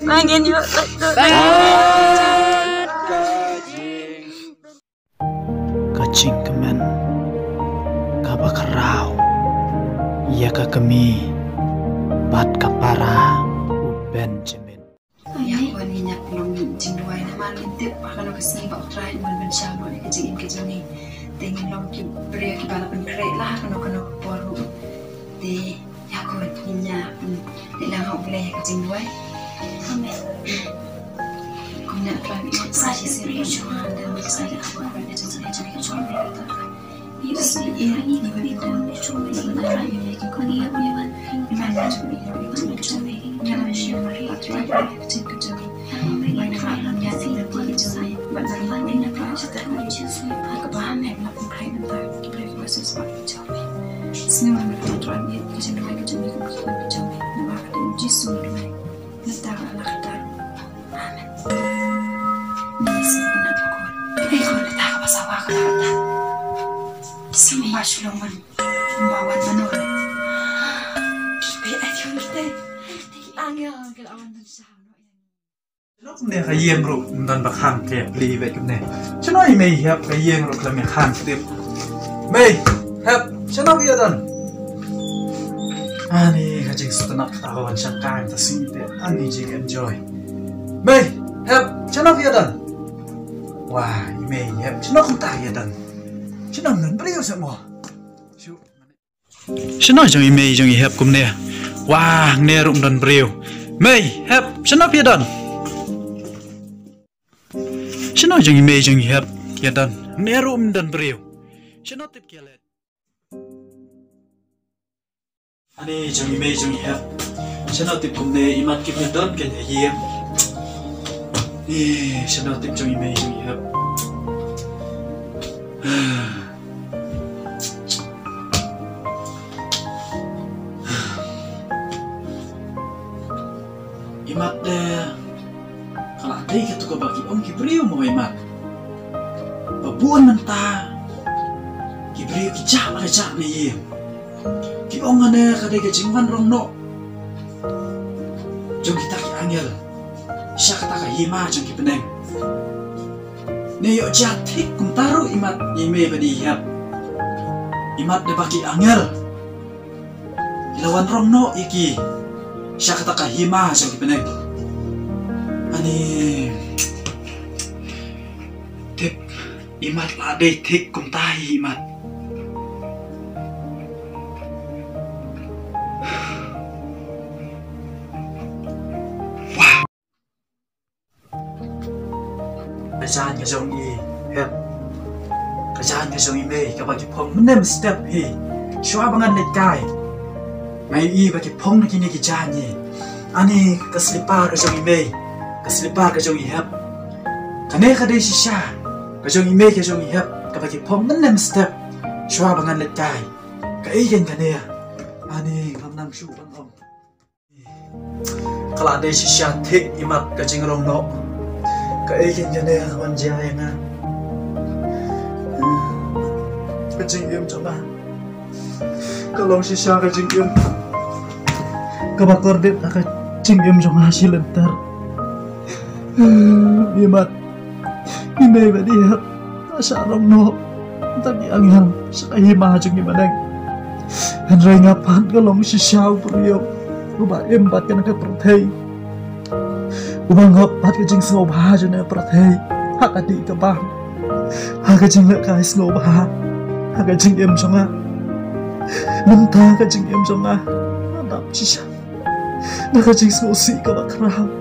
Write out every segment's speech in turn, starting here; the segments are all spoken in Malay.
Main yuk. Kacing kemen kabakarau ia kami bat kapara Benjamin. Ya kon ni nyak long jing duai na man tip kalau kesini bak try man bencang no ni kejing ni dengan long ki beri ki bala pen krek lah kano poru di ya kon ni nyak ni lang hok boleh kejing duai amen kon nak try ni sa si seri juan dan sa ya kon ni kejing juan ni kata ni si ni beri kon ni juan ni na ni ki kon ni apa man man na juan ni juan ni jangan siapa yang try kejing Mai nak làm nhà thì là vừa cho sai, bạn rằng là mình đã có sự tận hưởng chia sẻ và các bạn em là cùng khai nằm tại cái bài của sự sport cho mình. Xin mời mình cùng trải nghiệm cái chân này cái chân này cũng không có cho mình, nhưng mà cái đến chia sẻ được này, nó ta là cái ta. Amen. Ini semua nak aku. Kalau kita apa sahaja kata. Semua sulaman, membawa manor. Kita akan kita angin kalau awan dan sah. Nè cái yên rồi đàn bạc hàng kẹp lì vậy cũng nè cho nói mày hẹp cái yên rồi là mày hàng tiếp mày hẹp cho nó bây giờ ani cái chính sự nặng tao vẫn chẳng cài ta xin thế ani chỉ enjoy mày hẹp cho nó bây giờ wow mày hẹp cho nó không tài vậy đàn cho nó ngấn bao nhiêu sợ mò cho nói trong mày trong hẹp cũng nè wow nè rụng đàn brio mày hẹp cho nó bây giờฉันเอาจังอีเมย์จังอีฮับเกียดันเนรุมดันเปรียวฉันเอาติดเกียร์เล็ดอันนี้จังอีเมย์จังอีฮับฉันเอาติดกลุ่มเนอีมันกินดันกันเยี่ยมนี่ฉันเอาติดจังอีเมย์จังอีฮับอีมันเดkalau ada kita kau bagi om Kibriu mau emak, babuan mentah, Kibriu kijak pada jak ni, ki om ane kadai kejingwan rong no, jom kita ki angel, siapa kata kahima jom ki peneng, ne yo jatik kum taruh imat ime badi hiap, imat de bagi angel, ilawan rong no iki, siapa kata kahima jom ki peneng. Ani tip imat lah deh tik kum tahi imat wow kerjaan ke jong i hep kerjaan ke jong i mei ke bagi pom menem step hi shua bangan dek kai mai i bagi pom nak kini kerjaan ni ani keselipar ke jong i mei keselipar ke jong ihap, kane kadai sisa, ke jong ime ke jong ihap, kapag ipom menem step, shua bangan letai, kaigen kane ya, ani ngamnam shu bang om, kalau ada sisa tik imat ke jing rong no, kaigen kane ya wanjaya na, ke jing im coba, kalau sisa ke jing im, kabakor dit ke jing im jong hasil entar. Imat, ime badi hap, asa rong no, tapi angin sekali mahajung ni madang. Henry ngapan kalau si siau beliau, ubah empat kena ke perthai, ubah ngapat ke jing slow bahajun ya perthai, hak adik ke bang, hak ke jing lek kai slow bah, hak ke jing em songa, mentah ke jing em songa, adap si siau, nak ke jing slow si ke bakrau.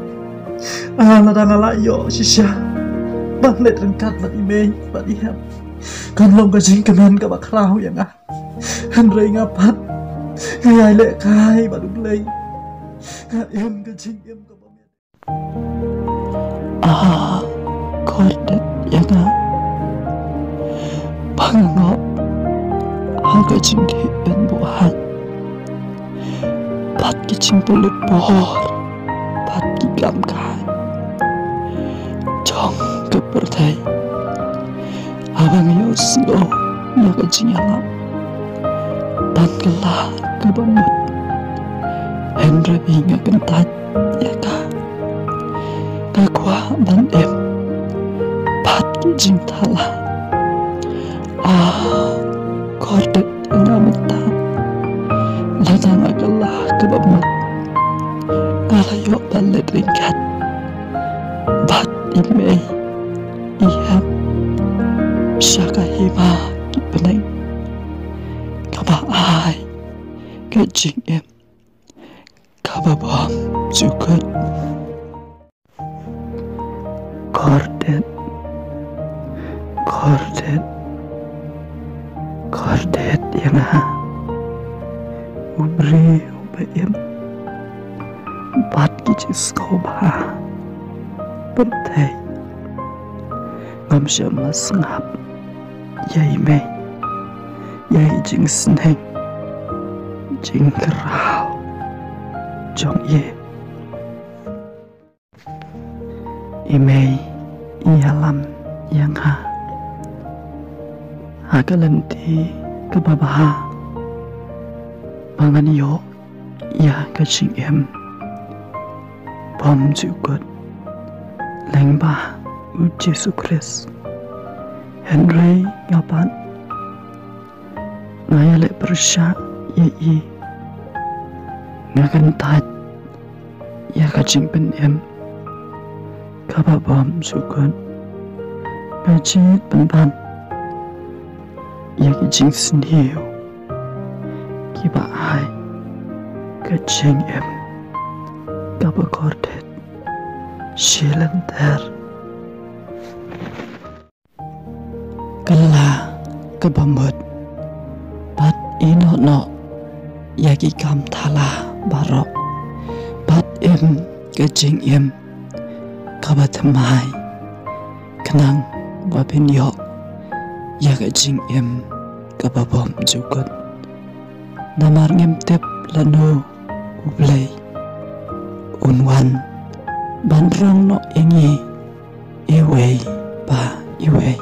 Ladang alayo sisya banglet rengkat bat ime bat ihap kan long kajing kenan ka bakrau yang Henry ngapat ngayai lek kai bat uglei ka em kajing em ka pamit kordet yang bango kajing di en buat bat kajing tulit pohor bat gam kai chong ke pertai abang yo sno na kajing yang bat kelah ke bamut Henry ingat kentat ya ka Aqua ban em Pat ki jing thala Kordet nga matam Ladang agalah kebabmat Ngalayo balit ringkat Bat imay Ihap Syaka hima ki peneng Kabaay Ka jing em Kababam Sukut Kordet yang Ubri ubayem Bat kijis kau bah Bertai Ngam syamas ngap Yai mei Yai jing seneng Jing kerau Jong ye Imei Ialam yang Hagalenti kebabaha Bangan yo Ya kacing em Bom jukut Lengba Jesu Christ Henry ngapan Ngayale persya Ye Ngagantat Ya kacing pen em Kababam jukut Ngajit penpan Ya kicing sendiu Kiba ai Kacing em Kaba kordet Shilenter Kala Kabamut Bat ino no Yagi kam thala barok Bat em Kacing em Kaba temai Kenang Wapin yok Ya kacing em Kababom jukut Namar ngemtep lanu Ublay Unwan Bandrong no ingi Iway Ba iway